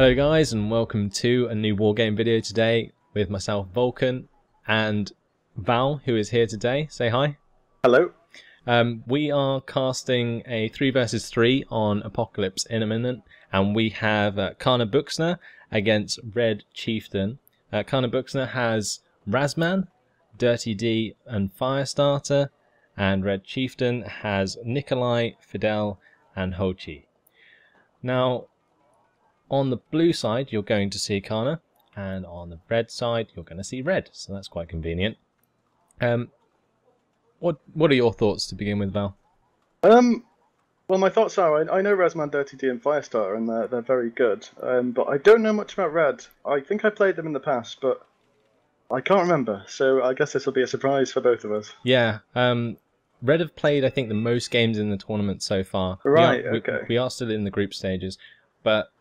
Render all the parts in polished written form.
Hello guys, and welcome to a new Wargame video today with myself, Vulcan, and Val, who is here today. Say hi. Hello. We are casting a 3 versus 3 on Apocalypse Imminent, and we have Crna Buksna against Red Chieftain. Crna Buksna has Razman, Dirty D, and Firestarter, and Red Chieftain has Nikolai, Fidel, and Hochi. Now, on the blue side, you're going to see Crna, and on the red side, you're going to see Red, so that's quite convenient. What are your thoughts to begin with, Val? Well, my thoughts are, I know Razman, Dirty D, and Firestarter, and they're very good, but I don't know much about Red. I think I played them in the past, but I can't remember, so I guess this will be a surprise for both of us. Yeah, Red have played, I think, the most games in the tournament so far. Right, okay. We are still in the group stages, but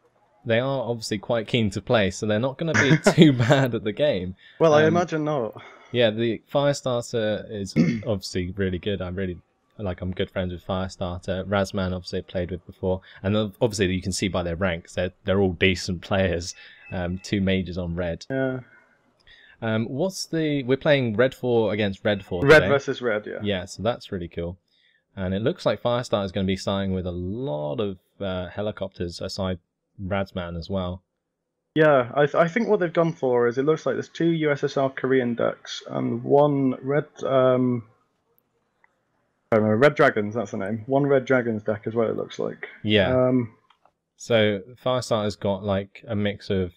they are obviously quite keen to play, so they're not going to be too bad at the game. Well, I imagine not. Yeah, the Firestarter is obviously really good. I'm good friends with Firestarter. Razman, obviously, I've played with before, and obviously you can see by their ranks they're all decent players. 2 majors on Red. Yeah. We're playing Red 4 against Red 4 today. Red versus Red, yeah. Yeah, so that's really cool. And it looks like Firestarter is going to be starting with a lot of helicopters aside Razman as well. Yeah, I think what they've gone for is it looks like there's 2 USSR Korean decks and 1 Red Red Dragons, that's the name. 1 Red Dragons deck is what it looks like. Yeah. So Firestarter's got like a mix of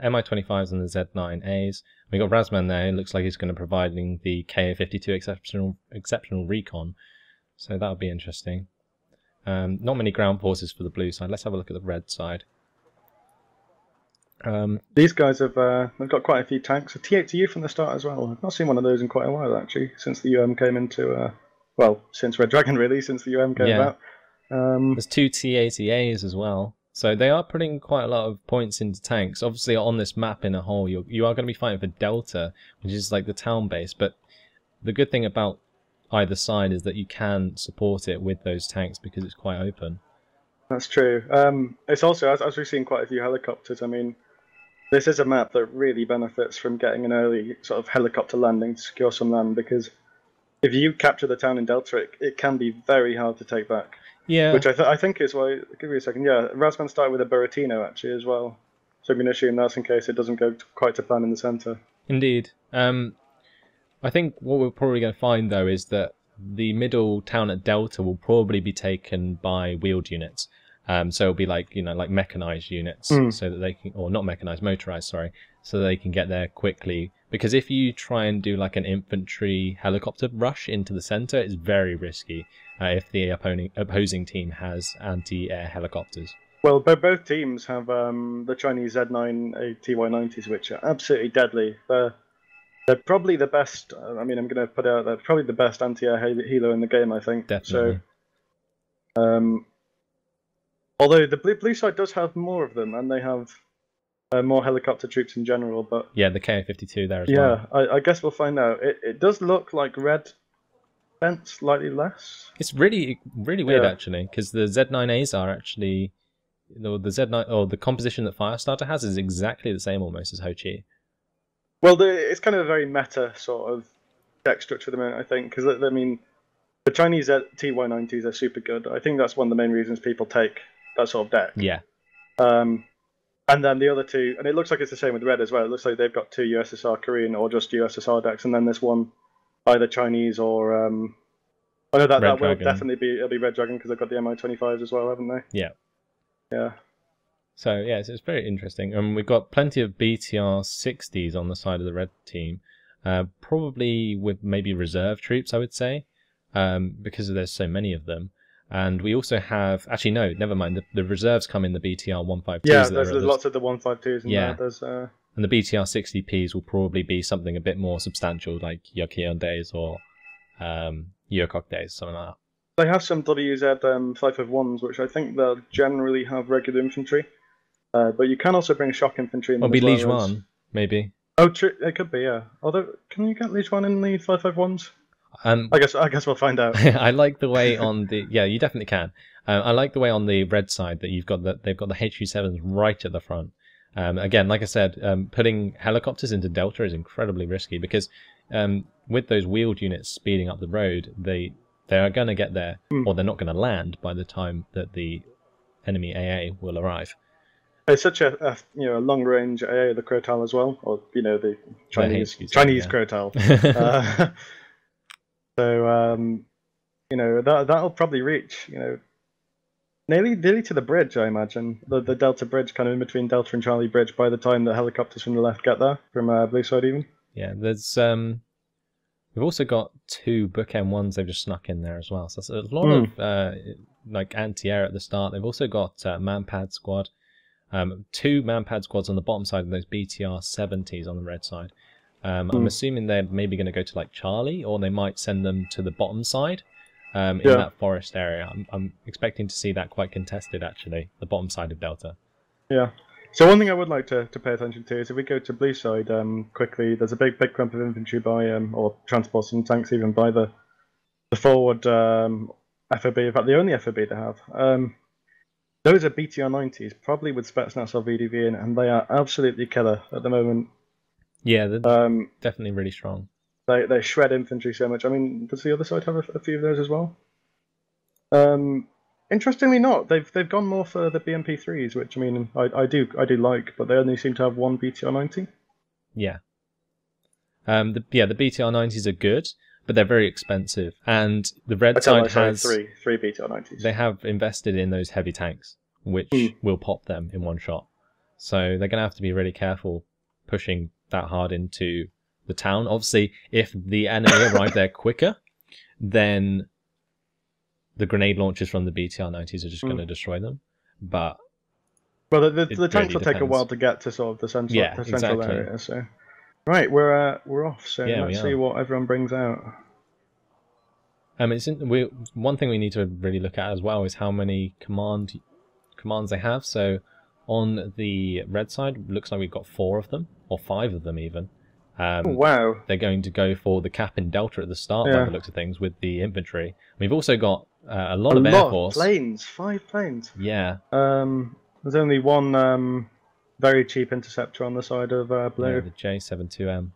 MI-25s and the Z9As. We got Razman there. It looks like he's going to be providing the KA-52 exceptional recon. So that'll be interesting. Not many ground forces for the blue side. Let's have a look at the red side. These guys have got quite a few tanks. A T8U from the start as well. I've not seen one of those in quite a while actually, since the UM came into since Red Dragon really, since the UM came about. There's 2 T80As as well. So they are putting quite a lot of points into tanks. Obviously on this map in a whole, you are going to be fighting for Delta, which is like the town base. But the good thing about either side is that you can support it with those tanks because it's quite open. That's true. It's also, as we've seen quite a few helicopters, I mean, this is a map that really benefits from getting an early sort of helicopter landing to secure some land, because if you capture the town in Delta, it can be very hard to take back. Yeah. Which I think is why, give me a second, yeah, Razman started with a Buratino actually as well. So I'm going to assume that's in case it doesn't go quite to plan in the centre. Indeed. I think what we're probably going to find though is that the middle town at Delta will probably be taken by wheeled units. So it'll be like, like mechanized units, so that they can, or not mechanized, motorized, sorry, so they can get there quickly. Because if you try and do like an infantry helicopter rush into the center, it's very risky if the opposing team has anti-air helicopters. Well, both teams have the Chinese Z9 TY90s, which are absolutely deadly. They're probably the best. I mean, I'm going to put out they're probably the best anti-air helo in the game, I think. Definitely. So, although the blue side does have more of them, and they have more helicopter troops in general, but yeah, the KA-52 there as well. Yeah, I guess we'll find out. It does look like Red spent slightly less. It's really weird actually, because the Z9As are actually the Z9 or the composition that Firestarter has is exactly the same almost as Hochi. Well, it's kind of a very meta sort of deck structure at the moment, I think, because I mean, the Chinese TY90s are super good. I think that's one of the main reasons people take that sort of deck. Yeah. And then the other 2, and it looks like it's the same with Red as well. It looks like they've got 2 USSR Korean or just USSR decks, and then this one either Chinese or I know that will definitely it'll be Red Dragon because they've got the MI-25s as well, haven't they? Yeah. Yeah. So yeah, it's very interesting. And we've got plenty of BTR-60s on the side of the Red team, probably with maybe reserve troops, I would say, because there's so many of them. And we also have, actually no, never mind. The reserves come in the BTR-152s. Yeah, there's lots of the 152s. Yeah. There's and the BTR-60Ps will probably be something a bit more substantial, like Yokion days or Yokok days, something like that. They have some WZ 551s, which I think they'll generally have regular infantry. But you can also bring shock infantry in them. Or be Liege 1, maybe. Oh, true. It could be, yeah. Although, can you get Liege 1 in the 551s? I guess we'll find out. I like the way on the you definitely can. I like the way on the red side that they've got the HQ7s right at the front. Again, like I said, putting helicopters into Delta is incredibly risky because with those wheeled units speeding up the road, they are going to get there, or they're not going to land by the time that the enemy AA will arrive. It's such a long range AA, the Crotal as well, or the Chinese Crotal. That'll probably reach nearly to the bridge, I imagine, the Delta bridge, kind of in between Delta and Charlie Bridge, by the time the helicopters from the left get there, from blue side even. Yeah, there's we've also got 2 bookend ones they've just snuck in there as well. So there's a lot of like anti-air at the start. They've also got manpad squad, 2 manpad squads on the bottom side of those BTR 70s on the red side. I'm assuming they're maybe going to go to like Charlie, or they might send them to the bottom side in that forest area. I'm expecting to see that quite contested, actually, the bottom side of Delta. Yeah. So one thing I would like to pay attention to is if we go to blue side quickly, there's a big clump of infantry by, or transports and tanks even, by the forward FOB, in fact the only FOB they have. Those are BTR 90s, probably with Spetsnaz or VDV in, and they are absolutely killer at the moment. Yeah, they're definitely really strong. They shred infantry so much. I mean, does the other side have a few of those as well? Interestingly not. They've gone more for the BMP3s, which I mean I do like, but they only seem to have 1 BTR 90. Yeah. The BTR 90s are good, but they're very expensive. And the red side has three BTR 90s. They have invested in those heavy tanks, which will pop them in one shot. So they're going to have to be really careful pushing that hard into the town. Obviously, if the enemy arrive there quicker, then the grenade launchers from the BTR 90s are just going to destroy them. But the tanks will take a while to get to sort of the central area. So right, we're off. So let's see what everyone brings out. One thing we need to really look at as well is how many commands they have. So on the red side, looks like we've got 4 of them, or 5 of them even. Wow. They're going to go for the cap in Delta at the start, by the looks of things, with the infantry. We've also got a lot of Air Force. Planes, 5 planes. Yeah. There's only one very cheap interceptor on the side of blue. Yeah, the J72M.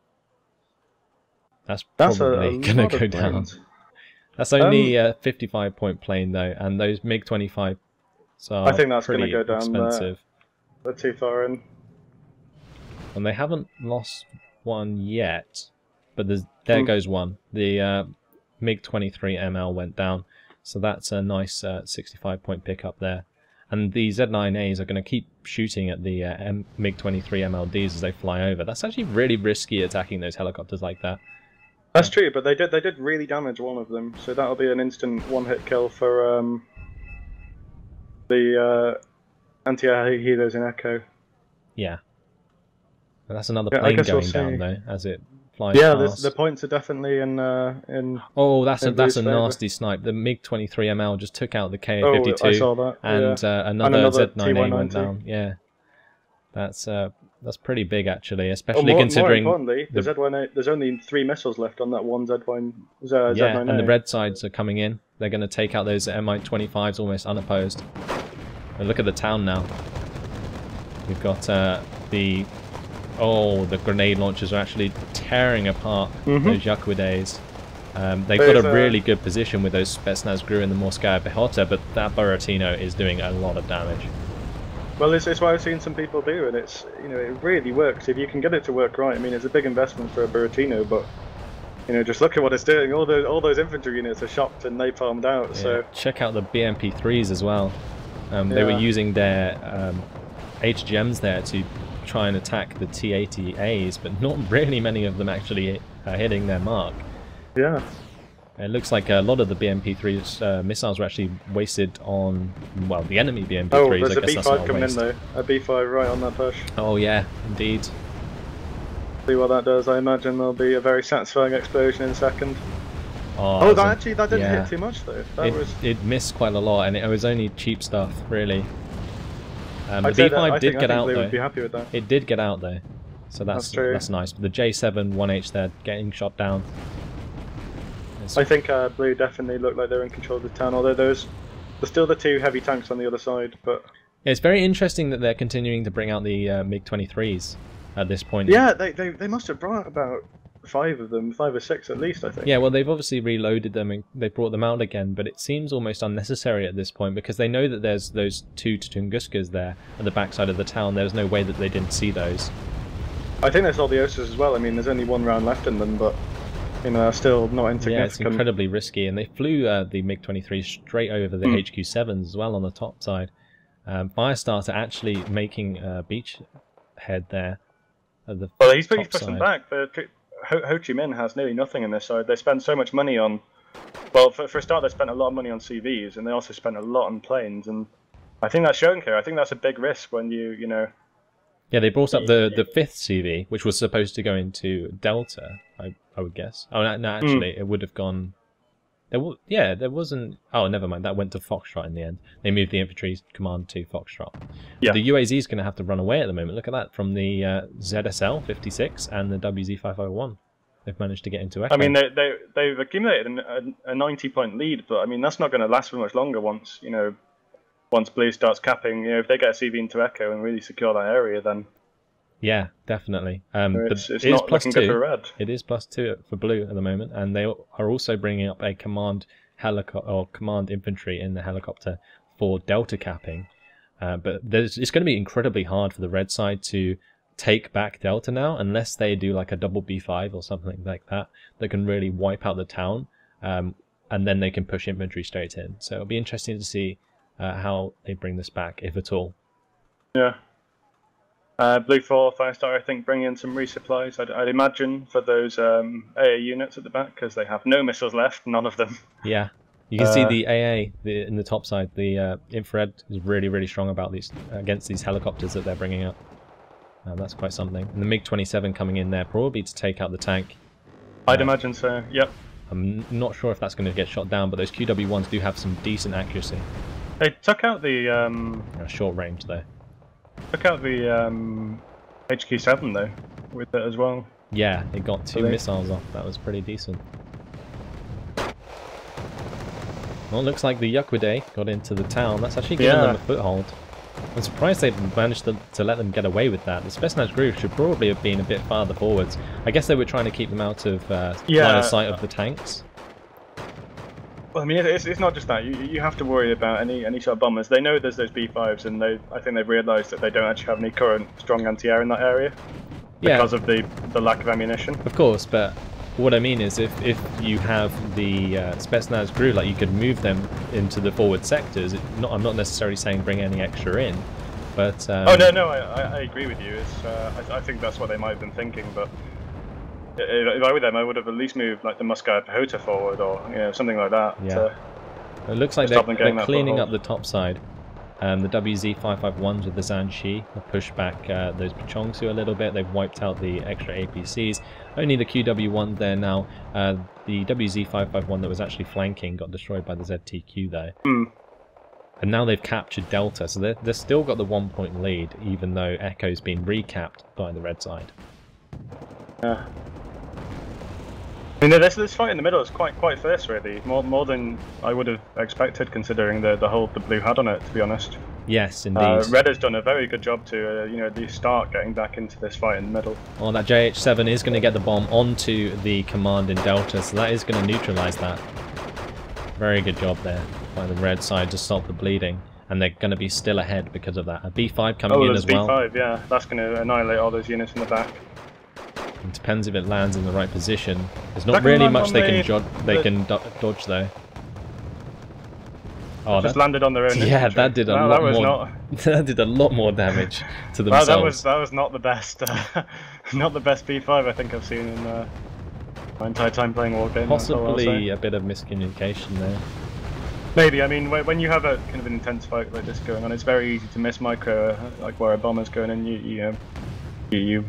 That's probably going to go down. That's only a 55-point plane, though, and those MiG-25s are I think that's going to go down expensive. They're too far in. And they haven't lost one yet, but there goes one. The MiG-23ML went down, so that's a nice 65-point pickup there. And the Z9As are going to keep shooting at the MiG-23MLDs as they fly over. That's actually really risky, attacking those helicopters like that. That's true, but they did really damage one of them, so that'll be an instant one-hit kill for the anti-air healers in Echo. Yeah. And that's another plane going down though, as it flies past. The points are definitely in. Oh, that's a nasty snipe. The MiG-23ML just took out the KA-52. Oh, I saw that. And another Z9A went down. Yeah, that's pretty big actually, especially considering. More importantly, the Z9A, there's only 3 missiles left on that one Z9A. Yeah, and the red sides are coming in. They're going to take out those Mi-25s almost unopposed. And look at the town now. We've got the grenade launchers are actually tearing apart those Yakuides. They've got a really good position with those Spetsnaz Gru and the Morskaya Pehota, but that Buratino is doing a lot of damage. Well, it's what I've seen some people do, and it's it really works if you can get it to work right. I mean, it's a big investment for a Buratino, but just look at what it's doing. All those infantry units are shocked and napalmed out. Yeah. So check out the BMP3s as well. They were using their HGMs there to try and attack the T-80As, but not really many of them actually hitting their mark. Yeah. It looks like a lot of the BMP3's missiles were actually wasted on, well, the enemy BMP3s. Oh, there's a B5 coming in though. A B5 right on that push. Oh yeah, indeed. See what that does. I imagine there'll be a very satisfying explosion in a second. Oh, that didn't hit too much though. It missed quite a lot, and it was only cheap stuff, really. The B5 did get out though. Would be happy with that. It did get out though, so that's nice. But the J7 1H there getting shot down. I think blue definitely look like they're in control of the town. Although there's still the 2 heavy tanks on the other side, but It's very interesting that they're continuing to bring out the MiG-23s at this point. Yeah, they must have brought about 5 of them, 5 or 6 at least, I think. Yeah, well, they've obviously reloaded them and they brought them out again, but it seems almost unnecessary at this point because they know that there's those 2 Tunguskas there at the backside of the town. There's no way that they didn't see those. I think there's all the Osas as well. I mean, there's only 1 round left in them, but you know, still not insignificant. Yeah, it's incredibly risky, and they flew the MiG-23 straight over the HQ-7s as well on the top side. Firestarter actually making a beachhead there at the well, he's top pushed them side. back. Ho Chi Minh has nearly nothing in this side. They spend so much money on... Well, for a start, they spent a lot of money on CVs, and they also spent a lot on planes, and I think that's showing here. I think that's a big risk when you know... Yeah, they brought up the 5th CV, which was supposed to go into Delta, I would guess. Oh, no, actually, it would have gone... there wasn't... Oh, never mind, that went to Foxtrot in the end. They moved the infantry command to Foxtrot. Yeah. The UAZ is going to have to run away at the moment. Look at that, from the ZSL 56 and the WZ-551. They've managed to get into Echo. I mean, they've accumulated a 90-point lead, but I mean, that's not going to last for much longer once, you know, once Blue starts capping. You know, if they get a CV into Echo and really secure that area, then... Yeah, definitely. It's not looking good for Red. It is +2 for Blue at the moment, and they are also bringing up a command helicopter or command infantry in the helicopter for Delta capping. But it's going to be incredibly hard for the Red side to take back Delta now, unless they do like a double B5 or something like that that can really wipe out the town, and then they can push infantry straight in. So it'll be interesting to see how they bring this back, if at all. Yeah. Blue 4, Firestar, I think, bring in some resupplies, I'd imagine, for those AA units at the back, because they have no missiles left, none of them. Yeah, you can see the AA in the top side. The infrared is really, really strong about against these helicopters that they're bringing up. That's quite something. And the MiG-27 coming in there, probably to take out the tank. I'd imagine so, yep. I'm not sure if that's going to get shot down, but those QW-1s do have some decent accuracy. They took out the... short range, though. Took out the HQ-7 though, with it as well. Yeah, it got 2 missiles off. That was pretty decent. Well, it looks like the Yukwade got into the town. That's actually given them a foothold. I'm surprised they managed to let them get away with that. The Spetsnaz group should probably have been a bit farther forwards. I guess they were trying to keep them out of line of sight of the tanks. Well, I mean, it's not just that. You have to worry about any sort of bombers. They know there's those B5s, and I think they've realised that they don't actually have any current strong anti-air in that area because of the lack of ammunition. Of course, but what I mean is if you have the Spetsnaz group, like you could move them into the forward sectors. I'm not necessarily saying bring any extra in, but... oh, no, I agree with you. I think that's what they might have been thinking, but... If I were them, I would have at least moved like the Muscat Pehota forward, or something like that. Yeah. It looks like they're cleaning up the top side. The WZ-551s with the Zanshi have pushed back those Pachongsu a little bit. They've wiped out the extra APCs. Only the QW-1 there now. The WZ-551 that was actually flanking got destroyed by the ZTQ there. And now they've captured Delta, so they've still got the 1-point lead, even though Echo's been recapped by the red side. Yeah. I mean, this fight in the middle is quite fierce, really. More than I would have expected, considering the hold the blue had on it. To be honest. Yes, indeed. Red has done a very good job to at least start getting back into this fight in the middle. Well, that JH7 is going to get the bomb onto the command in Delta, so that is going to neutralise that. Very good job there by the red side to stop the bleeding, and they're going to be still ahead because of that. A B5 coming in as well. B5, yeah, that's going to annihilate all those units in the back. It depends if it lands in the right position. There's not really much they can dodge though. Oh, that landed on their own. Yeah, that did a lot more. That did a lot more damage to themselves. That was not the best, not the best B5 I think I've seen in my entire time playing Wargame. Possibly a bit of miscommunication there. Maybe. I mean, when you have a kind of an intense fight like this going on, it's very easy to miss micro, like where a bomber's going, and you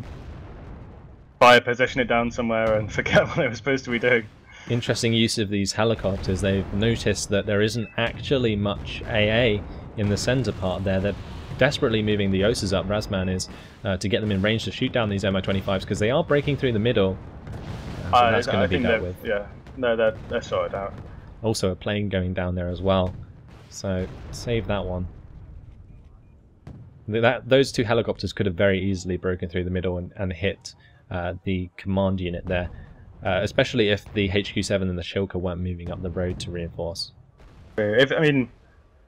fire position it down somewhere and forget what they were supposed to be doing. Interesting use of these helicopters. They've noticed that there isn't actually much AA in the center part there. They're desperately moving the OSAs up, Razman is, to get them in range to shoot down these Mi-25s, because they are breaking through the middle. So that's going to be dealt with. Yeah, no, they're sorted out. Also a plane going down there as well, so save that one. Those two helicopters could have very easily broken through the middle and hit the command unit there, especially if the HQ7 and the Shilka weren't moving up the road to reinforce. I mean,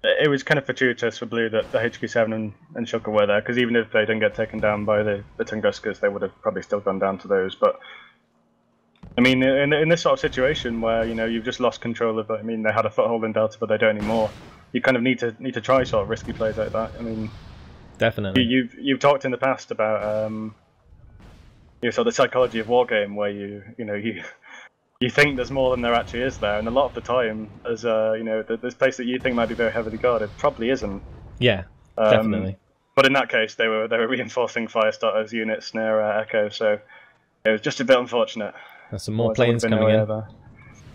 it was kind of fortuitous for Blue that the HQ7 and Shilka were there, because even if they didn't get taken down by the Tunguskas, they would have probably still gone down to those. But I mean, in this sort of situation where you've just lost control of it, I mean, they had a foothold in Delta, but they don't anymore. You kind of need to try sort of risky plays like that. I mean, definitely. You've talked in the past about sort of the psychology of Wargame, where you think there's more than there actually is there, and a lot of the time, as this place that you think might be very heavily guarded probably isn't. Yeah, definitely. But in that case, they were reinforcing Firestarter's units near Echo, so it was just a bit unfortunate. There's some more planes coming in.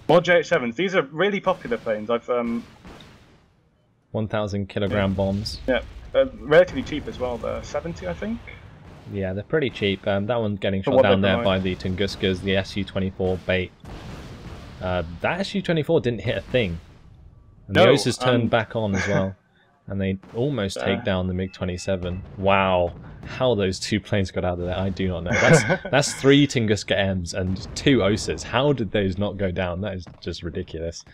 More JH7s. These are really popular planes. I've 1,000 kilogram bombs. Yeah, relatively cheap as well. They're 70, I think. Yeah, they're pretty cheap. That one's getting shot down there by the Tunguskas, the Su-24 bait. That Su-24 didn't hit a thing. And the Osas turned back on as well. And they almost take down the MiG-27. Wow. How those two planes got out of there, I do not know. That's 3 Tunguska Ms and 2 Osas. How did those not go down? That is just ridiculous.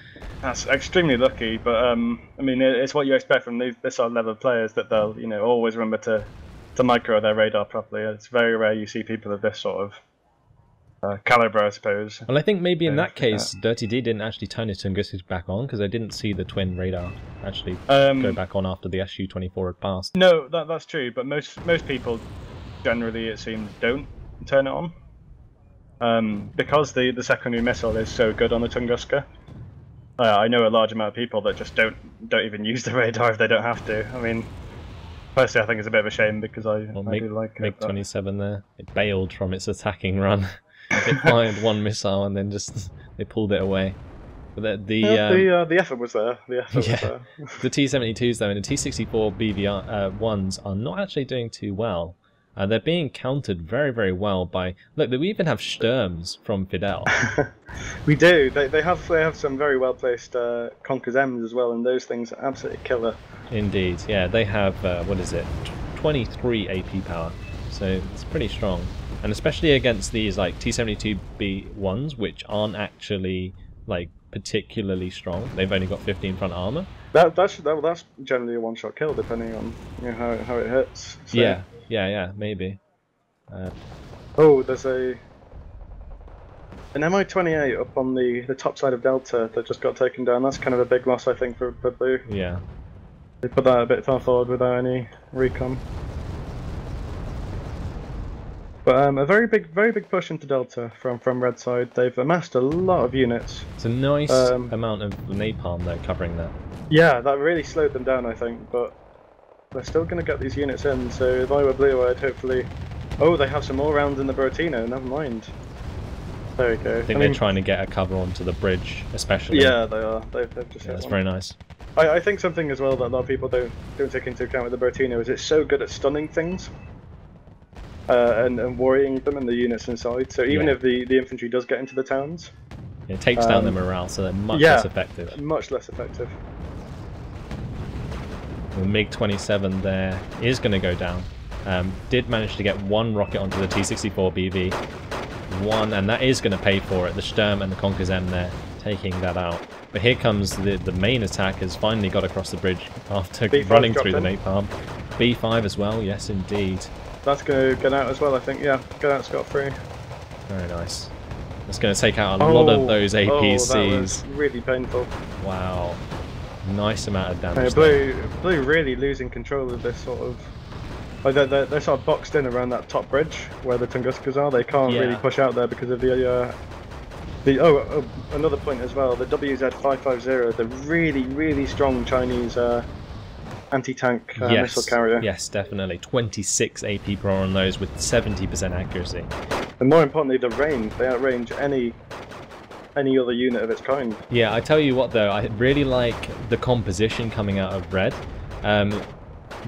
That's extremely lucky, but I mean, it's what you expect from this sort of level of players, that they'll always remember to micro their radar properly. It's very rare you see people of this sort of caliber, I suppose. Well, I think maybe in that case, Dirty D didn't actually turn his Tunguskas back on, because they didn't see the twin radar actually go back on after the Su-24 had passed. No, that's true, but most people, generally it seems, don't turn it on. Because the secondary missile is so good on the Tunguska. I know a large amount of people that just don't even use the radar if they don't have to. I mean, personally, I think it's a bit of a shame, because I do like it. MiG-27 there, it bailed from its attacking run. It fired one missile and then they pulled it away. But the effort was there. The effort was there. The T-72s though and the T-64 BV-1s are not actually doing too well. They're being countered very, very well by... Look, we even have Sturms from Fidel. We do. They have some very well placed Conkers M's as well, and those things are absolutely killer. Indeed, yeah. They have, what is it, 23 AP power. So it's pretty strong. And especially against these like T-72B1s, which aren't actually like particularly strong. They've only got 15 front armor. That's generally a one-shot kill, depending on how it hits. So. Yeah, maybe. There's an Mi-28 up on the top side of Delta that just got taken down. That's kind of a big loss, I think, for Blue. Yeah. They put that a bit far forward without any recon. But a very big push into Delta from Red side. They've amassed a lot of units. It's a nice amount of napalm though covering that. Yeah, that really slowed them down, I think. But they're still going to get these units in. So if I were Blue, I'd hopefully. Oh, they have some more rounds in the Buratino. Never mind. There we go. I think they're trying to get a cover onto the bridge, especially. Yeah, they are. They've just. Yeah, that's very nice. I think something as well that a lot of people don't take into account with the Buratino is it's so good at stunning things. And worrying them and the units inside. So even if the infantry does get into the towns, it takes down the morale, so they're much less effective. Much less effective. The MiG-27 there is going to go down. Did manage to get one rocket onto the T-64 BV. One, and that is going to pay for it. The Sturm and the Conkers M there taking that out. But here comes the main attack, has finally got across the bridge after running through the napalm. B5 as well, yes indeed. That's going to get out as well, I think. Yeah, get out scot-free. Very nice. That's going to take out a lot of those APCs. That was really painful. Wow. Nice amount of damage. Blue really losing control of this sort of... Like they're sort of boxed in around that top bridge where the Tunguskas are. They can't really push out there because of the another point as well, the WZ-550, the really strong Chinese anti-tank missile carrier. Yes, definitely. 26 AP per on those with 70% accuracy. And more importantly, the range. They outrange any other unit of its kind. Yeah, I tell you what though, I really like the composition coming out of Red.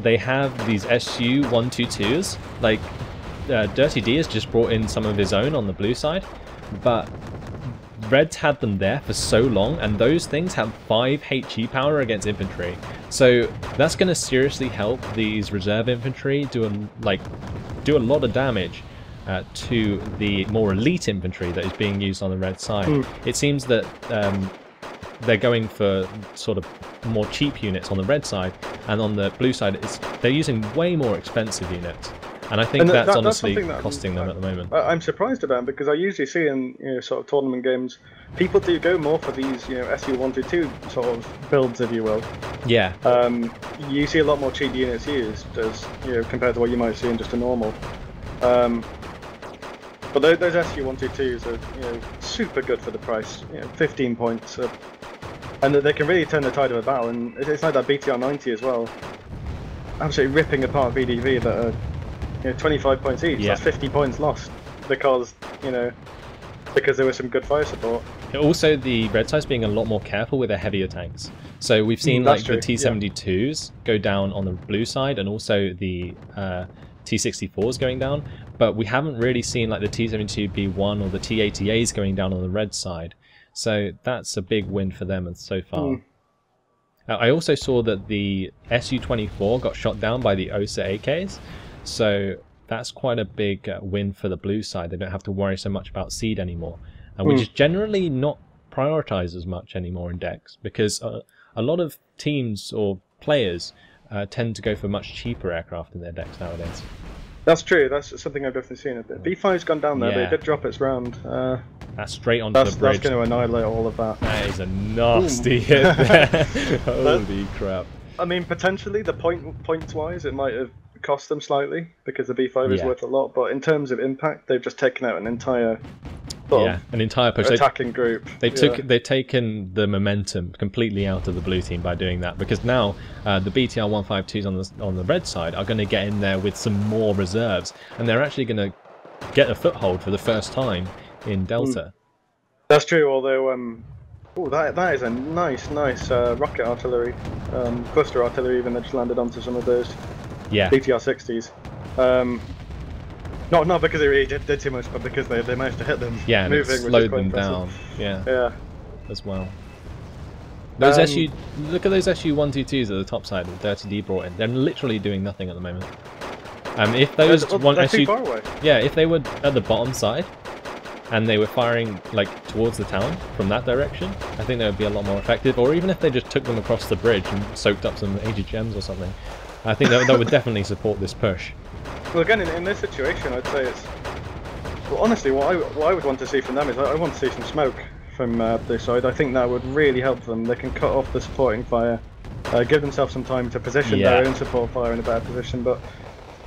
They have these Su-122s, like Dirty D has just brought in some of his own on the blue side, but Red's had them there for so long, and those things have 5 HE power against infantry. So that's going to seriously help these reserve infantry do a lot of damage to the more elite infantry that is being used on the red side. It seems that they're going for sort of more cheap units on the red side, and on the blue side they're using way more expensive units. And I think that's honestly costing them at the moment. I'm surprised about, because I usually see in sort of tournament games, people do go more for these SU-122 sort of builds, if you will. Yeah. You see a lot more cheap units used as compared to what you might see in just a normal. But those SU-122s are super good for the price. 15 points, and they can really turn the tide of a battle. And it's like that BTR-90 as well, absolutely ripping apart VDV that are 25 points each. That's 50 points lost because there was some good fire support. Also, the red side's being a lot more careful with their heavier tanks. So we've seen like the T-72s go down on the blue side, and also the T-64s going down, but we haven't really seen like the T-72B1 or the T-80As going down on the red side. So that's a big win for them so far. I also saw that the Su-24 got shot down by the OSA AKs. So that's quite a big win for the blue side. They don't have to worry so much about seed anymore, which is generally not prioritized as much anymore in decks, because a lot of teams or players tend to go for much cheaper aircraft in their decks nowadays. That's true. That's something I've definitely seen a bit. B5's gone down there, but it did drop its round. That's straight onto the bridge. That's going to annihilate all of that. That is a nasty hit there. Holy crap. I mean, potentially, the points-wise, it might have cost them slightly, because the B5 is worth a lot, but in terms of impact, they've just taken out an entire push attacking group. They've taken the momentum completely out of the blue team by doing that, because now the BTR-152s on the red side are going to get in there with some more reserves, and they're actually going to get a foothold for the first time in Delta. That's true, although that is a nice rocket artillery, cluster artillery even, that just landed onto some of those BTR-60s. Not because they really did too much, but because they managed to hit them. Yeah, and it slowed them down. Yeah. As well. Those look at those SU-122s at the top side that Dirty D brought in. They're literally doing nothing at the moment. If those they're too far away. Yeah, if they were at the bottom side and they were firing like towards the town from that direction, I think they would be a lot more effective. Or even if they just took them across the bridge and soaked up some AGGMs or something, I think that would definitely support this push. Well, again, in this situation, I'd say it's... Well, honestly, what I would want to see from them is I want to see some smoke from this side. I think that would really help them. They can cut off the supporting fire, give themselves some time to position their own support fire in a better position, but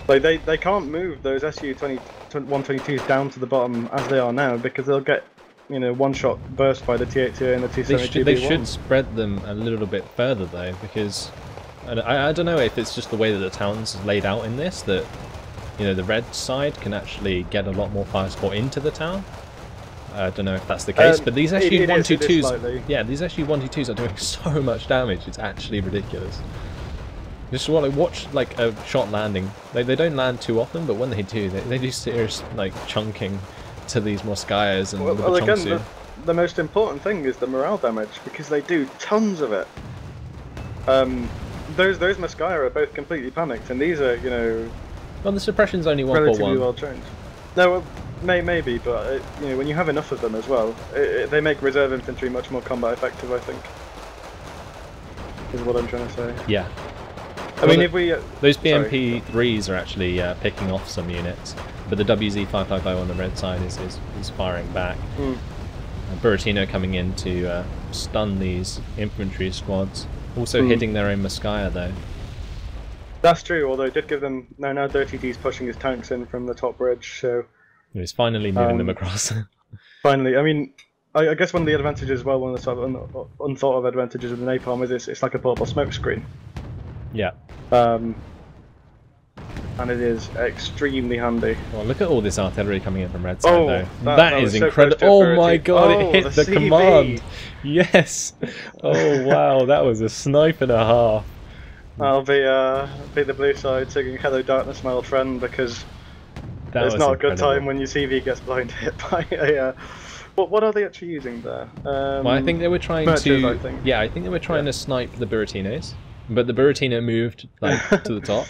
they can't move those SU-122s down to the bottom as they are now, because they'll get one-shot burst by the T-80 and the T-72B1. They should spread them a little bit further, though, because... I don't know if it's just the way that the town's laid out in this, that the red side can actually get a lot more fire support into the town. I don't know if that's the case, but these SU-122s, these SU-122s are doing so much damage. It's actually ridiculous. Just watch like a shot landing. They don't land too often, but when they do, they do serious like chunking to these Moskayas and well, again, the most important thing is the morale damage, because they do tons of it. Those Moskaya are both completely panicked, and these are, well, the suppression's only 141. Relatively well trained. No, well, maybe, but when you have enough of them as well, they make reserve infantry much more combat effective, I think. Is what I'm trying to say. Yeah. I mean, if we those BMP-3s are actually picking off some units, but the WZ-550 on the red side is firing back. Buratino coming in to stun these infantry squads. Also hitting their own Moskaya, though. That's true, although it did give them... Now Dirty D's pushing his tanks in from the top bridge, so... He's finally moving them across. Finally. I mean, I guess one of the advantages, one of the sort of unthought of advantages of the napalm is it's like a portable smoke screen. Yeah. And it is extremely handy. Well, look at all this artillery coming in from red side, though. That is so incredible. Oh my god, it hit the command. Yes. Oh wow, that was a snipe and a half. I'll be the blue side singing "Hello Darkness, my old friend," because it's not a good time when your CV gets blind hit by What are they actually using there? Well, I think they were trying to. I think they were trying to snipe the Buratinos, but the Buratino moved like to the top,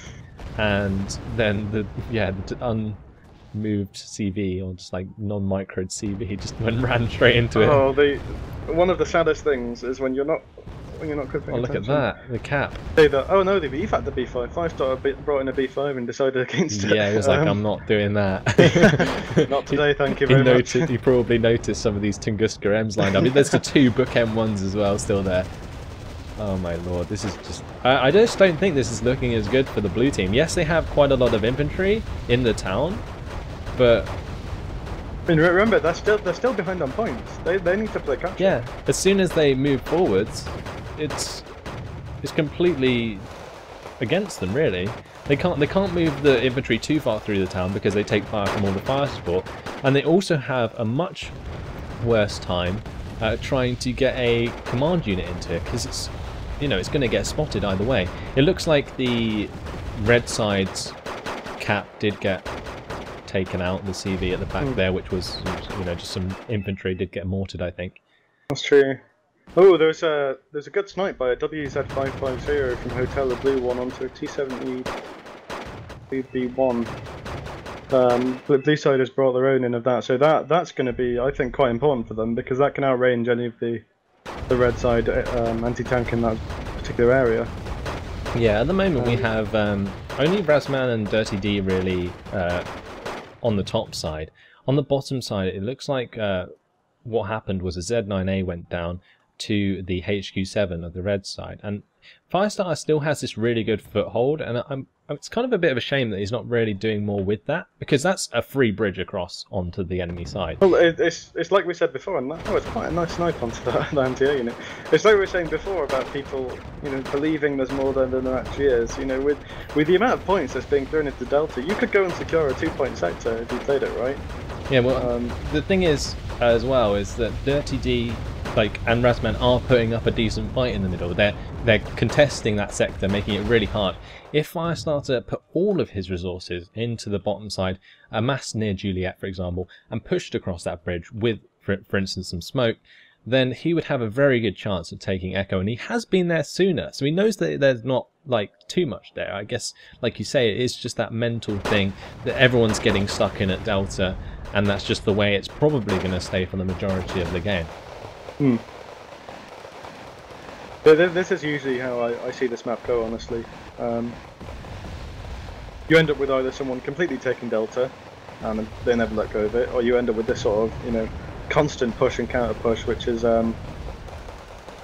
and then the unmoved CV or just like non-microed CV just ran straight into it. Oh, one of the saddest things is when you're not quick. Oh, look at that! The cap. Oh no, they've EFA'd the B5. 5-star brought in a B5 and decided against it. Yeah, he was like, I'm not doing that. Not today, thank you very much. He probably noticed some of these Tunguska M's lined up. I mean, there's the 2 Book M1s as well still there. Oh my lord, this is just... I just don't think this is looking as good for the blue team. Yes, they have quite a lot of infantry in the town, but... I mean, remember, they're still behind on points. They need to play catch up. Yeah, as soon as they move forwards, it's completely against them, really. They can't move the infantry too far through the town because they take fire from all the fire support, and they also have a much worse time trying to get a command unit into it because it's it's going to get spotted either way. It looks like the red side's cap did get taken out, the CV at the back there, which was just some infantry did get mortared, I think. That's true. Oh, there's a good snipe by a WZ550 from Hotel the Blue One onto a T70 B1. Blue side has brought their own in of that, so that's going to be, I think, quite important for them because that can outrange any of the red side anti-tank in that particular area. Yeah, at the moment we have only Razman and Dirty D really on the top side. On the bottom side, it looks like what happened was a Z9A went down to the HQ7 of the red side, and Firestarter still has this really good foothold, and it's kind of a bit of a shame that he's not really doing more with that, because that's a free bridge across onto the enemy side. Well, it's like we said before, and it's quite a nice snipe onto the anti-air unit. It's like we were saying before about people, believing there's more than there actually is. With the amount of points that's being thrown into Delta, you could go and secure a 2-point sector if you played it right. Yeah, well, the thing is, as well, is that Dirty D and Razman are putting up a decent fight in the middle. They're contesting that sector, making it really hard. If Firestarter put all of his resources into the bottom side, amassed near Juliet, for example, and pushed across that bridge with, for instance, some smoke, then he would have a very good chance of taking Echo, and he has been there sooner, so he knows that there's not too much there. I guess, like you say, it is just that mental thing that everyone's getting stuck in at Delta, and that's just the way it's probably going to stay for the majority of the game. This is usually how I see this map go, honestly. You end up with either someone completely taking Delta, and they never let go of it, or you end up with this sort of, constant push and counter push, which is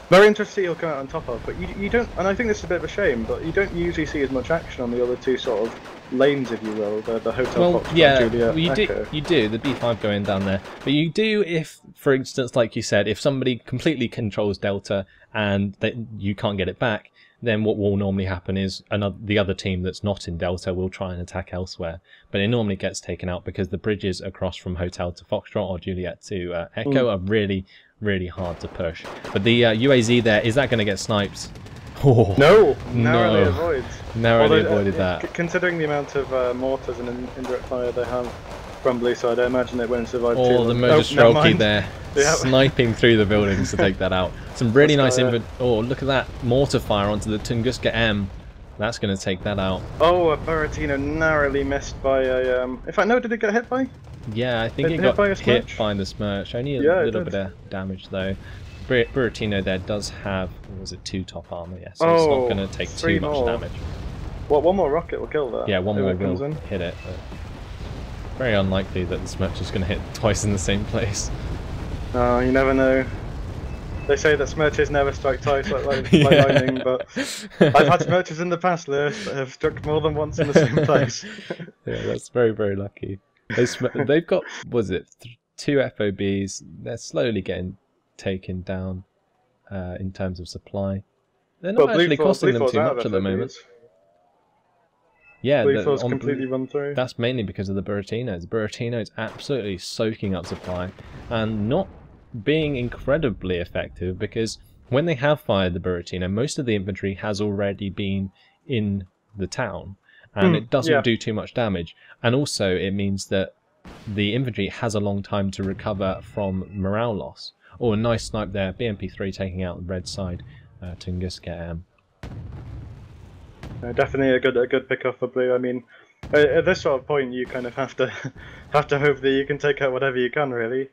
very interesting to see he'll come out on top of. But you don't, and I think this is a bit of a shame, but you don't usually see as much action on the other two sort of lanes, if you will, the Hotel Fox, Juliet, you do the B5 going down there, but you do if, for instance, like you said, if somebody completely controls Delta and you can't get it back, then what will normally happen is the other team that's not in Delta will try and attack elsewhere, but it normally gets taken out because the bridges across from Hotel to Foxtrot or Juliet to Echo are really, really hard to push. But the UAZ there, is that going to get sniped? Oh, no, narrowly avoids. Narrowly avoided that. Considering the amount of mortars and indirect fire they have from blue side, I imagine it won't survive too long. The Motor there, sniping through the buildings to take that out. Some really nice oh, look at that mortar fire onto the Tunguska M. That's going to take that out. Oh, a Buratino narrowly missed by a... In fact, no, did it get hit by? Yeah, I think it got hit by the Smirch. Only a little bit of damage, though. Buratino there does have, what was it, 2 top armor, yeah, so it's not going to take too much damage. Well, one more rocket will kill that. Yeah, one more will hit it. But very unlikely that the Smirch is going to hit twice in the same place. Oh, you never know. They say that Smirches never strike twice like lightning, but I've had Smirches in the past, Lewis, that have struck more than once in the same place. Yeah, that's very, very lucky. They've got, was it, 2 FOBs. They're slowly getting taken down in terms of supply. They're not actually costing them too much at the moment. Yeah, Blue Force completely run through. That's mainly because of the Buratinos. The Buratino's absolutely soaking up supply and not being incredibly effective, because when they have fired the Buratino, most of the infantry has already been in the town, and it doesn't do too much damage. And also it means that the infantry has a long time to recover from morale loss. Oh, a nice snipe there. BMP3 taking out the red side. Tunguska. Definitely a good pick-off for blue. I mean, at this sort of point, you kind of have to hope that you can take out whatever you can, really.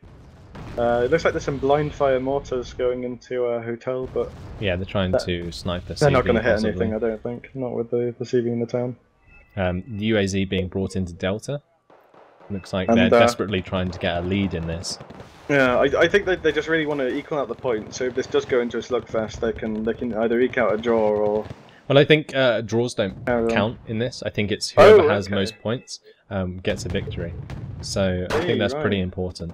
It looks like there's some blind fire mortars going into a hotel, but yeah, they're trying to snipe the CV. They're not going to hit anything, I don't think. Not with the CV in the town. The UAZ being brought into Delta. Looks like they're desperately trying to get a lead in this. Yeah, I think they just really want to equal out the point. So if this does go into a slugfest, they can either eke out a draw or. Well, I think draws don't count in this. I think it's whoever has most points gets a victory. So I think that's pretty important.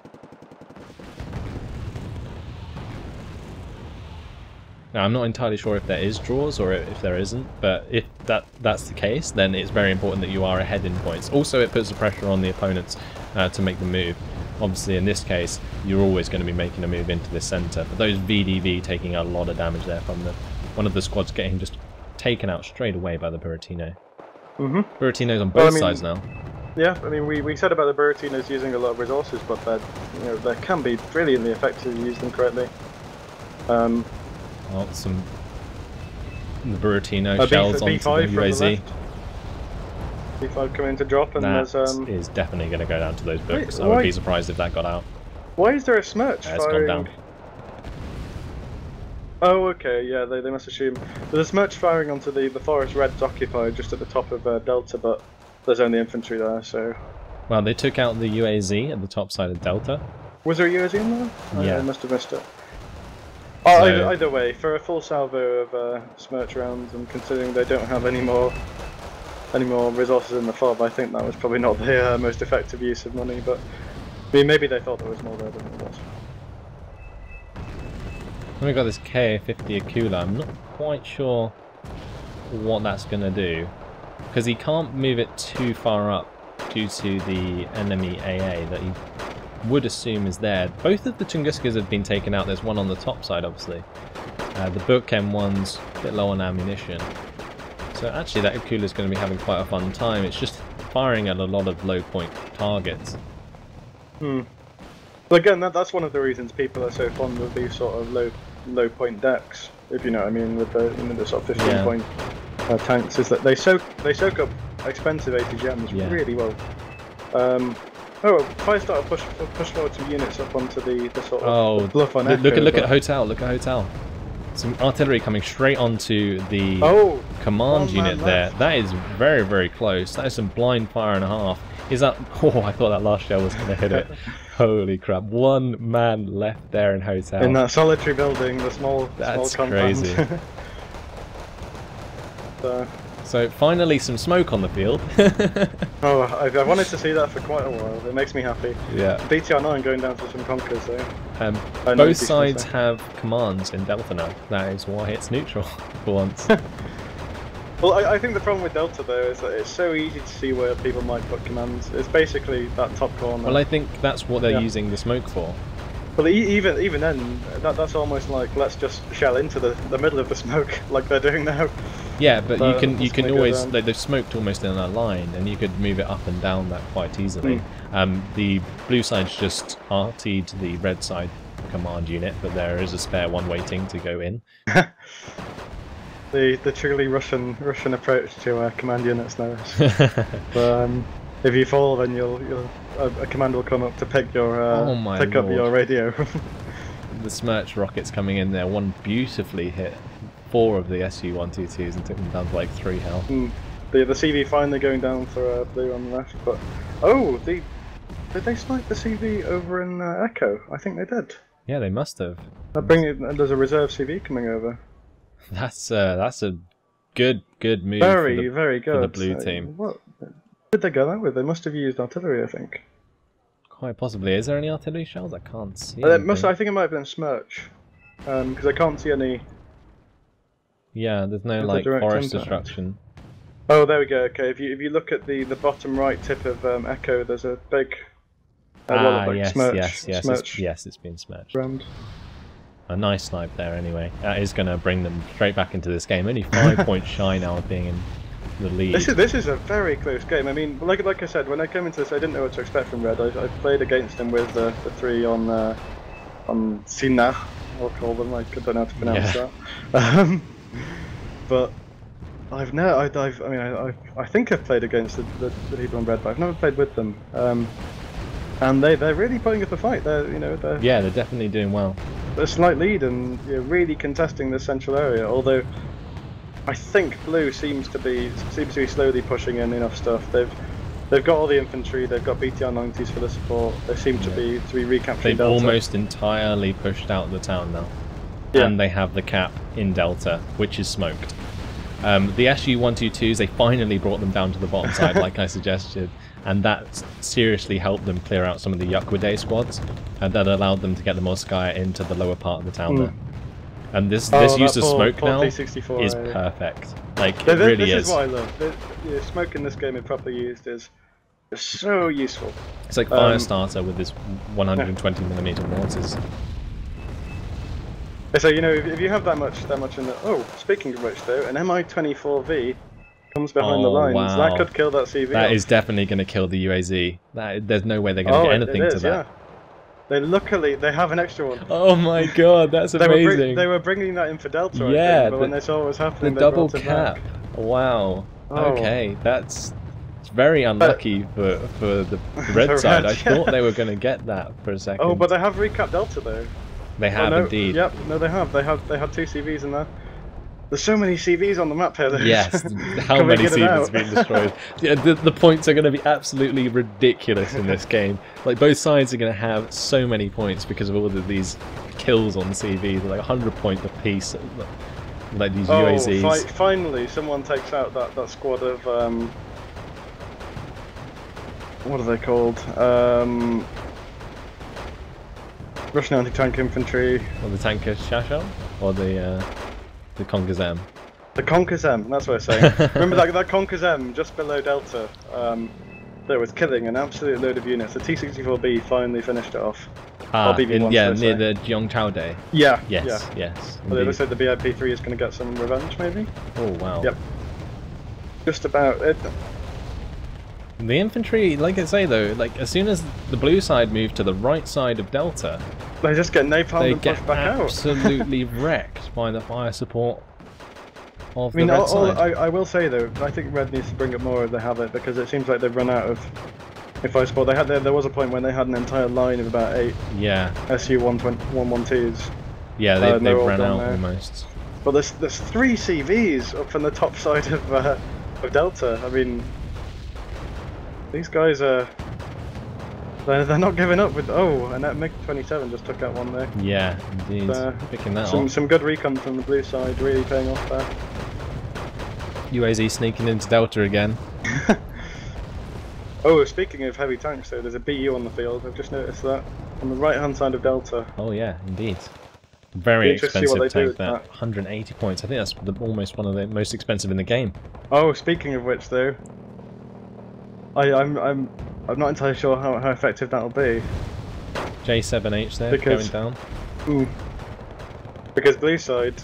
Now, I'm not entirely sure if there is draws or if there isn't, but if that's the case, then it's very important that you are ahead in points. Also, it puts the pressure on the opponents to make the move. Obviously, in this case, you're always going to be making a move into the centre, but those VDV taking a lot of damage there from one of the squads getting just taken out straight away by the Buratino. Buratino's on both sides now. Yeah, I mean, we said about the Buratinos using a lot of resources, but they can be brilliantly effective if you use them correctly. Well, the Buratino shells onto the UAZ. B5 coming to drop, and that is definitely going to go down to those books. I would be surprised if that got out. Why is there a smirch firing? It's gone down. Oh, okay, yeah, they must assume. There's a smirch firing onto the forest red's occupied just at the top of Delta, but there's only infantry there, so. Well, they took out the UAZ at the top side of Delta. Was there a UAZ in there? Yeah. I must have missed it. Oh, either way, for a full salvo of smirch rounds, and considering they don't have any more resources in the fob, I think that was probably not the most effective use of money, but I mean, maybe they thought there was more there than there was. We've got this Ka-50 Akula. I'm not quite sure what that's going to do, because he can't move it too far up due to the enemy AA that he would assume is there. Both of the Tunguskas have been taken out. There's one on the top side, obviously. The Bookchem one's a bit low on ammunition. So actually that Akula is going to be having quite a fun time. It's just firing at a lot of low point targets. But again, that's one of the reasons people are so fond of these sort of low point decks, if you know what I mean, with the sort of 15 point tanks, is that they soak up expensive ATGMs really well. Fire starter push forward some units up onto the sort of bluff on Echo. Look at hotel. Some artillery coming straight onto the command unit there. That is very, very close. That is some blind fire and a half. Is that? Oh, I thought that last shell was going to hit it. Holy crap! One man left there in hotel. In that solitary building, the small compound. Crazy. So finally, some smoke on the field. I wanted to see that for quite a while. It makes me happy. Yeah. BTR9 going down for some conkers though. Both sides have commands in Delta now. That is why it's neutral for once. Well, I think the problem with Delta though is that it's so easy to see where people might put commands. It's basically that top corner. Well, I think that's what they're using the smoke for. Well, even then, that's almost like let's just shell into the middle of the smoke like they're doing now. Yeah, but you can always they've smoked almost in a line, and you could move it up and down that quite easily. The blue side's just RT'd the red side command unit, but there is a spare one waiting to go in. The truly Russian approach to command units now. But if you fall, then a command will come up to pick your up your radio. The Smirch rockets coming in there, one beautifully hit 4 of the Su-122s and took them down to like 3 health. The CV finally going down for blue on the left, but did they snipe the CV over in Echo? I think they did. Yeah, they must have. There's a reserve CV coming over. That's a good move. Very good for the blue team. What did they go out with? They must have used artillery, I think. Quite possibly. Is there any artillery shells? I can't see. I think it might have been Smirch, because I can't see any. Yeah, there's no like forest destruction. Oh, there we go. Okay, if you look at the bottom right tip of Echo, there's a big. Yes, it's been smirched. Rammed. A nice snipe there anyway. That is going to bring them straight back into this game. Only 5 points shy now of being in the lead. This is a very close game. I mean, like I said, when I came into this, I didn't know what to expect from Red. I played against them with the 3 on Sina, I'll call them. I don't know how to pronounce that. But I think I've played against the people on Red, but I've never played with them. And they're really putting up a fight. They're definitely doing well. They're a slight lead and really contesting this central area. Although I think Blue seems to be slowly pushing in enough stuff. They've got all the infantry. They've got BTR 90s for the support. They seem to be recapturing. They've almost entirely pushed out the town now, and they have the cap in Delta, which is smoked. The SU-122s, they finally brought them down to the bottom side, like I suggested, and that seriously helped them clear out some of the Yakuade squads, and that allowed them to get the Moskaya into the lower part of the town there. And this use of smoke now is perfect. Like, it really is. This is what I love. Smoke in this game, if properly used, is so useful. It's like Firestarter with this 120mm mortars. So if you have that much in the... Oh, speaking of which though, an MI-24V comes behind the lines. Wow. That could kill that CV. That is definitely going to kill the UAZ. There's no way they're going to get anything to that. Luckily they have an extra one. Oh my god, that's amazing. They were bringing that in for Delta, I think, but when they saw what was happening, the they double brought it cap. back. Wow. Okay, it's very unlucky for the red side. I thought they were going to get that for a second. Oh, but they have recapped Delta though. They have indeed. Yep, no, they have. They had 2 CVs in there. There's so many CVs on the map here. Yes, how many CVs have been destroyed? Yeah, the points are going to be absolutely ridiculous in this game. Like, both sides are going to have so many points because of all of these kills on CVs, like 100 points a piece. Like these UAZs. Finally, someone takes out that squad of what are they called? Russian anti-tank infantry. Or the tanker Shashal? Or the Conkers M? The Conkers M, that's what I was saying. Remember that Conkers M just below Delta that was killing an absolute load of units. The T-64B finally finished it off. Near the Gyeongchao-dae. Yeah. Yes. Well, it looks like the BIP-3 is going to get some revenge, maybe? Oh, wow. Yep. Just about it. The infantry, like I say though, like as soon as the blue side moved to the right side of Delta, they just get napalmed and pushed back out. They get absolutely wrecked by the fire support of the red side. I will say though, I think Red needs to bring up more if they have it, because it seems like they've run out of fire support. There was a point when they had an entire line of about 8 SU-112s. Yeah, they've run out almost. But there's 3 CVs up from the top side of Delta. I mean, these guys are... They're not giving up with... Oh, and that MiG-27 just took out one there. Yeah, indeed. Picking that off. Some good recon from the blue side, really paying off there. UAZ sneaking into Delta again. Oh, speaking of heavy tanks though, there's a BU on the field. I've just noticed that. On the right-hand side of Delta. Oh yeah, indeed. Very expensive tank, that. 180 points. I think that's almost one of the most expensive in the game. Oh, speaking of which though... I'm not entirely sure how effective that'll be. J7H there, going down. Because blue side,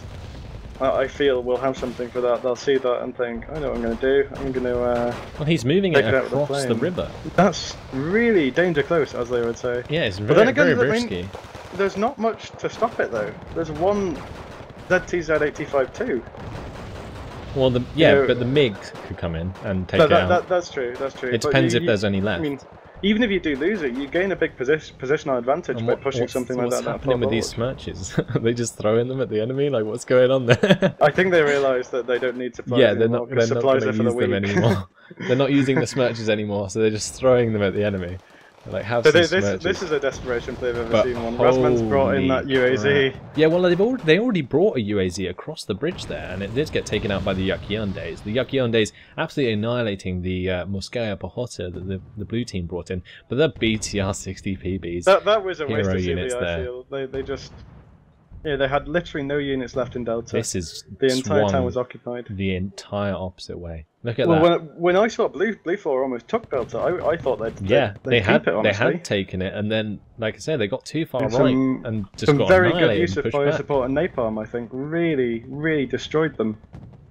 I feel will have something for that. They'll see that and think, I know what I'm going to do. I'm going to. Well, he's moving it across the river. That's really danger close, as they would say. Yeah, it's very risky. I mean, there's not much to stop it though. There's one ZTZ-85 too. Well, but the MiG could come in and take it out. That's true. It depends if there's any left. I mean, even if you do lose it, you gain a big positional advantage by pushing something like that. What's happening with these smirches? Are they just throwing them at the enemy? Like, what's going on there? I think they realise that they don't need supplies anymore. They're not going to use them anymore. They're not using the smirches anymore, so they're just throwing them at the enemy. Like, have some smirches. This is a desperation play I've ever seen one. Rasman's brought in that UAZ. Yeah, well, they already brought a UAZ across the bridge there, and it did get taken out by the Yakyondays. The Yakyondays absolutely annihilating the Moskaya Pahota that the blue team brought in, but the BTR 60 PBs. That was a waste of CV, I feel. They just... Yeah, they had literally no units left in Delta. This is the entire town was occupied. The entire opposite way. Look at that. When I saw Blue 4 almost took Delta, I thought they'd they had it. They had taken it, and then, like I said, they got too far right and just got very good annihilated use of fire support and napalm. I think really destroyed them.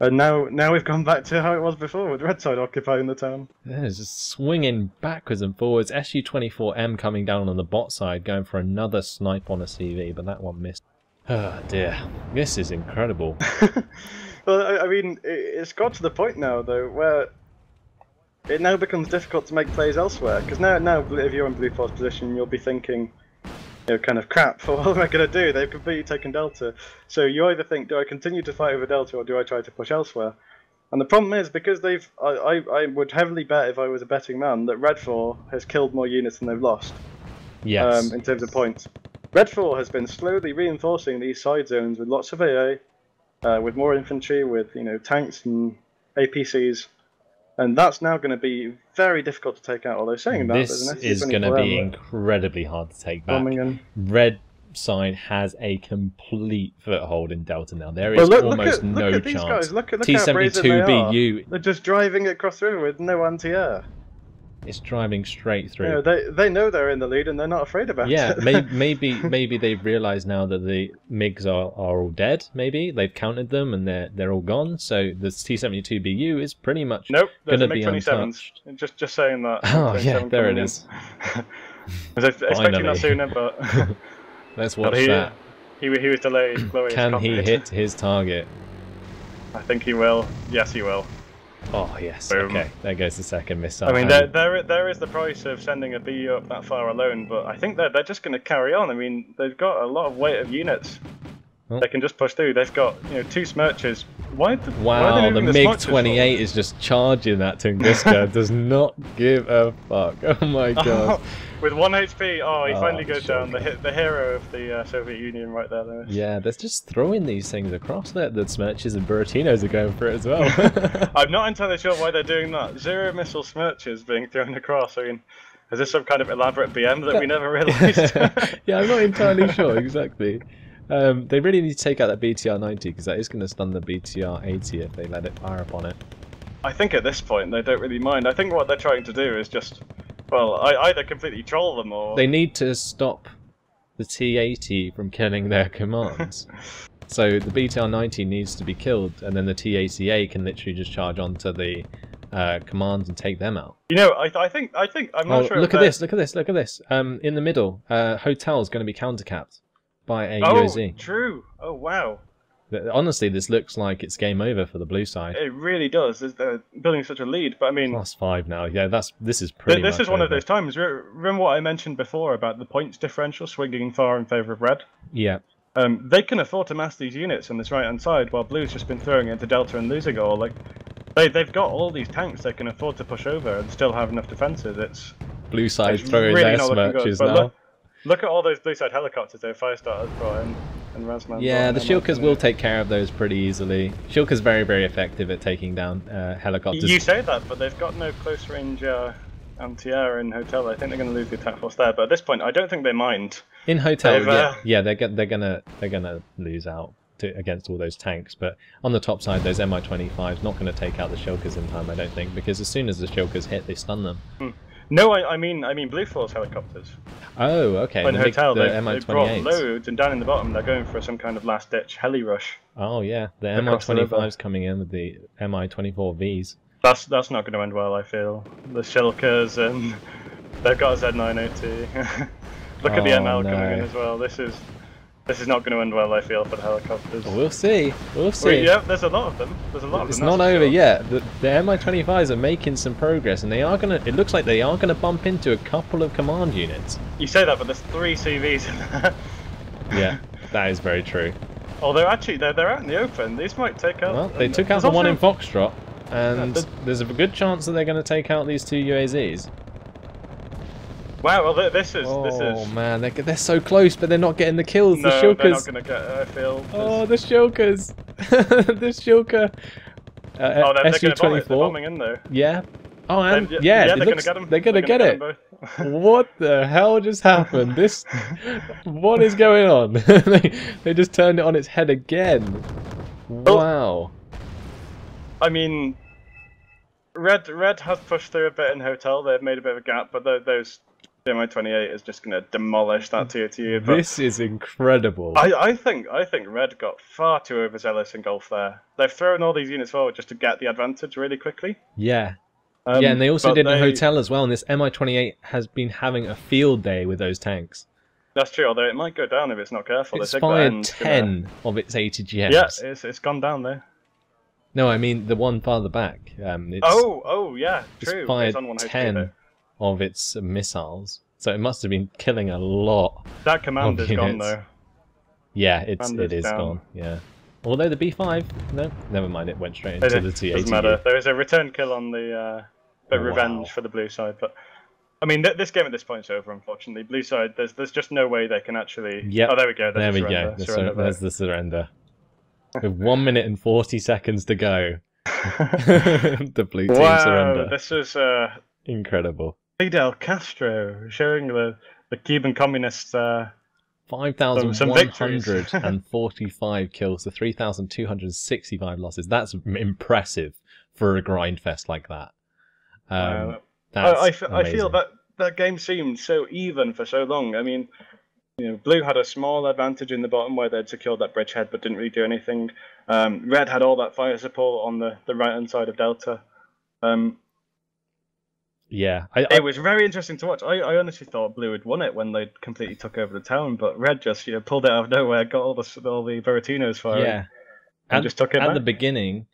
And now we've gone back to how it was before, with red side occupying the town. Yeah, it's just swinging backwards and forwards. SU-24M coming down on the bot side, going for another snipe on a CV, but that one missed. Oh dear, this is incredible. Well, I mean, it's got to the point now, though, where it now becomes difficult to make plays elsewhere. Because now, if you're in Blue Force position, you'll be thinking, you know, kind of crap. What am I going to do? They've completely taken Delta. So you either think, do I continue to fight over Delta, or do I try to push elsewhere? And the problem is, because I would heavily bet, if I was a betting man, that Red 4 has killed more units than they've lost. Yes. In terms of points. Red 4 has been slowly reinforcing these side zones with lots of AA, with more infantry, with tanks and APCs, and that's now going to be very difficult to take out. Although saying that, this is going to be incredibly hard to take back. Red side has a complete foothold in Delta now. There is almost no chance. These guys. Look T-72BU. They're just driving it across the river with no anti-air. It's driving straight through. They know they're in the lead and they're not afraid about it. Yeah, maybe they've realised now that the MiGs are all dead. Maybe they've counted them and they're all gone. So the T-72BU is pretty much going to be untouched. Just saying that. Oh yeah, there it is. I was expecting that sooner, but let's watch that. He was delayed. Can he hit his target? I think he will. Yes, he will. Oh yes. Boom. Okay, there goes the second missile. I mean, there is the price of sending a BU up that far alone, but I think they're just going to carry on. I mean, they've got a lot of weight of units. They can just push through. They've got 2 Smirchers. Wow, the MiG-28 is just charging that Tunguska. Does not give a fuck. Oh my god. With 1 HP, he finally goes down. The hero of the Soviet Union right there, Lewis. Yeah, they're just throwing these things across there. The Smirchers and Buratinos are going for it as well. I'm not entirely sure why they're doing that. 0 missile Smirchers being thrown across. I mean, is this some kind of elaborate BM that we never realised? Yeah, I'm not entirely sure, exactly. They really need to take out that BTR-90 because that is going to stun the BTR-80 if they let it fire upon it. I think at this point they don't really mind. I think what they're trying to do is just, well, either completely troll them or... They need to stop the T-80 from killing their commands. So the BTR-90 needs to be killed and then the T-80A can literally just charge onto the commands and take them out. I think I'm not sure. Look at this! Look at this! In the middle, Hotel's going to be countercapped by a UAZ. Oh, true. Oh, wow. Honestly, this looks like it's game over for the blue side. It really does. They're building such a lead, but I mean... +5 now. Yeah, this is pretty much This is one of those times. Remember what I mentioned before about the points differential swinging far in favour of red? Yeah. They can afford to mass these units on this right-hand side, while blue's just been throwing it into Delta and losing it all. Like, they've got all these tanks they can afford to push over and still have enough defences. It's blue side throwing really their Smirchers now. Look at all those blue side helicopters their Firestarters brought in. And Razman yeah, the Shilkas will take care of those pretty easily. Shilka's very, very effective at taking down helicopters. You say that, but they've got no close range anti-air in Hotel. I think they're going to lose the attack force there, but at this point, I don't think they mind. In Hotel, yeah, they're gonna lose out against all those tanks. But on the top side, those Mi-25s not going to take out the Shilkas in time, I don't think, because as soon as the Shilkas hit, they stun them. No, I mean Blue Force helicopters. Oh, okay. In Hotel, the they brought loads, and down in the bottom, they're going for some kind of last-ditch heli rush. Oh yeah, the Mi-25's coming in with the Mi-24Vs. That's not going to end well, I feel. The Shilkas, and they've got a Z9OT. Look at the ML coming in as well. This is not going to end well, I feel, for the helicopters. We'll see. We'll see. Well, yeah, there's a lot of them. It's not over yet. The Mi-25s are making some progress, and they are gonna. It looks like they are gonna bump into a couple of command units. You say that, but there's 3 CVs in there. Yeah, that is very true. Oh, they're out in the open. These might take out. Well, they took out the one in Foxtrot, and there's a good chance that they're going to take out these 2 UAZs. Wow, well this is... Oh man, they're so close, but they're not getting the kills. No, the Shilkas. They're not going to get it, I feel. Oh, the Shilkas. The Shilka. SU-24. They're bombing in though. Yeah. Oh, and yeah, they're going to get them. They're going to get it. What the hell just happened? What is going on? they just turned it on its head again. Wow. I mean, Red has pushed through a bit in Hotel. They've made a bit of a gap, but those The MI28 is just going to demolish that tier 2. But this is incredible. I think Red got far too overzealous in golf there. They've thrown all these units forward just to get the advantage really quickly. Yeah. Yeah, and they also did a hotel as well, and this MI28 has been having a field day with those tanks. That's true, although it might go down if it's not careful. It's fired 10 of its ATGMs. Yeah, it's gone down there. No, I mean the one farther back. Yeah, true. It's fired 10 of its missiles, so it must have been killing a lot. That command is gone though. Yeah, it is gone. Yeah. Although the B5, no, never mind. It went straight into the T80. Doesn't matter. There is a return kill on the revenge for the blue side, but I mean this game at this point is over. Unfortunately, blue side. There's just no way they can actually. Yeah. Oh, there we go. There we go. There's the surrender. With 1 minute and 40 seconds to go, the blue team surrender. This is incredible. Fidel Castro showing the Cuban communists 5,145 kills to 3,265 losses. That's impressive for a grind fest like that. I feel that game seemed so even for so long. I mean, blue had a small advantage in the bottom where they'd secured that bridgehead but didn't really do anything. Red had all that fire support on the right-hand side of Delta. Yeah, it was very interesting to watch. I honestly thought blue had won it when they completely took over the town, but red just pulled it out of nowhere, got all the Beretinos firing, and just took it back. At the beginning,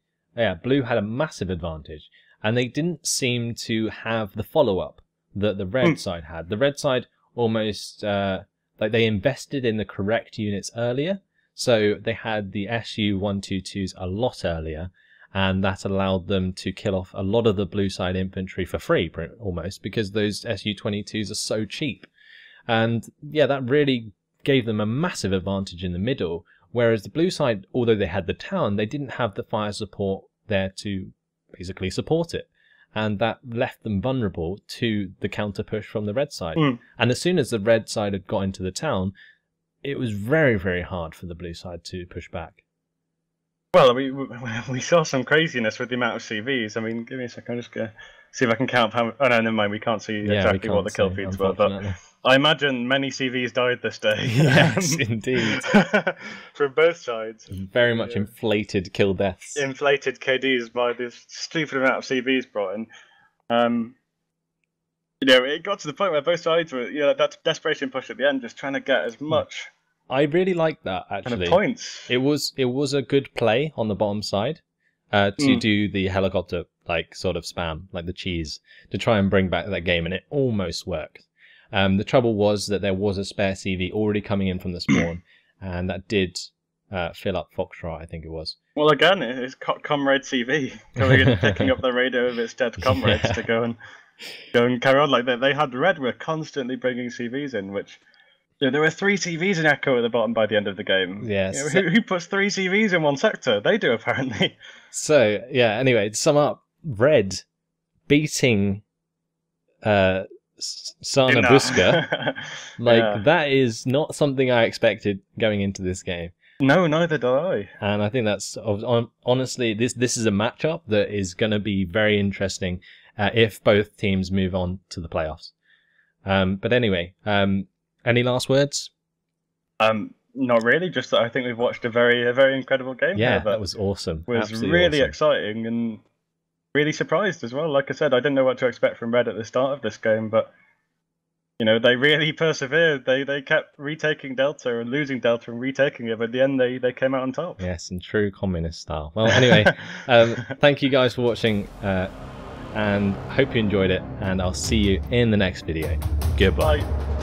blue had a massive advantage, and they didn't seem to have the follow-up that the red side had. The red side almost like they invested in the correct units earlier, so they had the SU-122s a lot earlier. And that allowed them to kill off a lot of the blue side infantry for free, almost, because those SU-22s are so cheap. And yeah, that really gave them a massive advantage in the middle, whereas the blue side, although they had the town, they didn't have the fire support there to basically support it. And that left them vulnerable to the counter push from the red side. And as soon as the red side had got into the town, it was very, very hard for the blue side to push back. Well, we saw some craziness with the amount of CVs. I mean, give me a second. I'm just going to see if I can count how. Oh, no, never mind. We can't see exactly what the kill feeds were. But I imagine many CVs died this day. Yes, indeed. From both sides. Very much inflated kill deaths. Inflated KDs by this stupid amount of CVs brought in. It got to the point where both sides were, that desperation push at the end, just trying to get as much. I really like that, actually. Points. It was a good play on the bottom side to do the helicopter sort of spam, like the cheese, to try and bring back that game, and it almost worked. The trouble was that there was a spare CV already coming in from the spawn, and that did fill up Foxtrot, I think it was. Well, again, it's Comrade CV coming in and picking up the radio of its dead comrades to go and carry on. Like they had red were constantly bringing CVs in, which. There were 3 CVs in Echo at the bottom by the end of the game. Yes. Who puts 3 CVs in one sector? They do, apparently. So, anyway, to sum up, red beating Crna Buksna, that is not something I expected going into this game. No, neither do I. And I think that's, honestly, this is a matchup that is going to be very interesting if both teams move on to the playoffs. But anyway... any last words? Not really. Just that I think we've watched a very incredible game. Yeah, that was awesome. It was really exciting and really surprised as well. Like I said, I didn't know what to expect from Red at the start of this game, but they really persevered. They kept retaking Delta and losing Delta and retaking it, but at the end they came out on top. Yes, in true communist style. Well, anyway, thank you guys for watching, and hope you enjoyed it. And I'll see you in the next video. Goodbye. Bye.